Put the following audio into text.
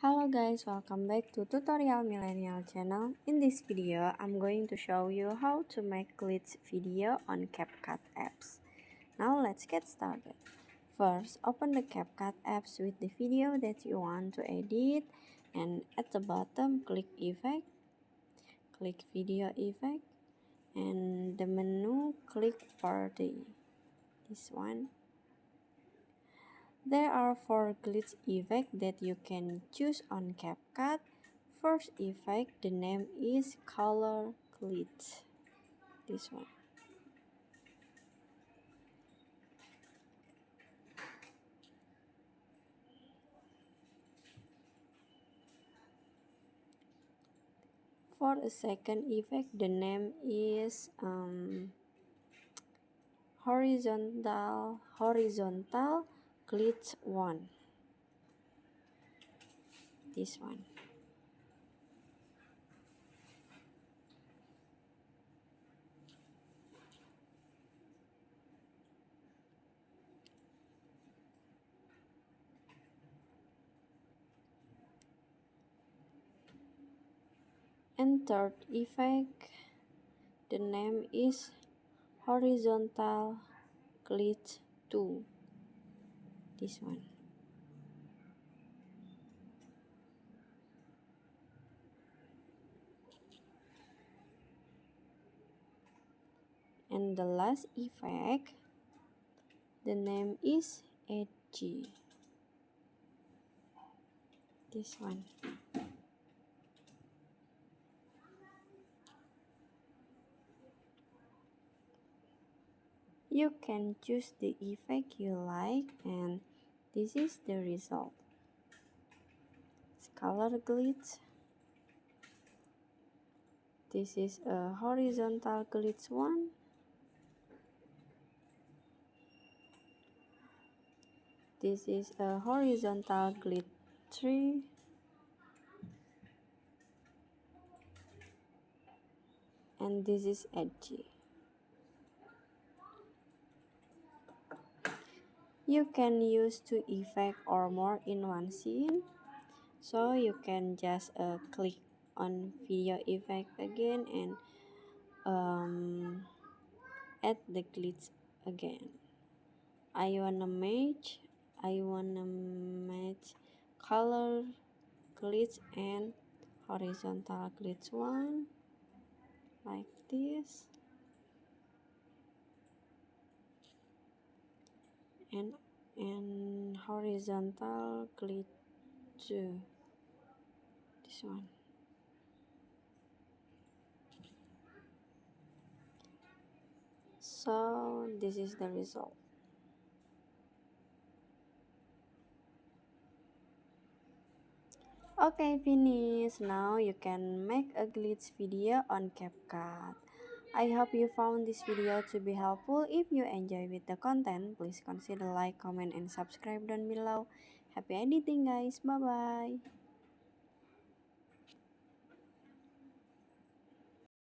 Hello guys, welcome back to Tutorial Millennial channel. In this video, I'm going to show you how to make glitch video on CapCut apps. Now let's get started. First, open the CapCut apps with the video that you want to edit, and at the bottom click Effect, click Video Effect, and the menu click Party. This one. There are 4 glitch effects that you can choose on CapCut. First effect, the name is color glitch. This one. For a second effect, the name is horizontal glitch 1. This one. And third effect, the name is horizontal glitch 2. This one. And the last effect, the name is edgy. This one. You can choose the effect you like, and this is the result. It's color glitch. This is a horizontal glitch 1. This is a horizontal glitch 3. And this is edgy. You can use 2 effects or more in one scene. So you can just click on video effect again and add the glitch again. I wanna match color glitch and horizontal glitch 1 like this, and horizontal glitch 2, this one. So this is the result. Okay, finish. Now you can make a glitch video on CapCut. I hope you found this video to be helpful. If you enjoy with the content, please consider like, comment, and subscribe down below. Happy editing guys. Bye bye.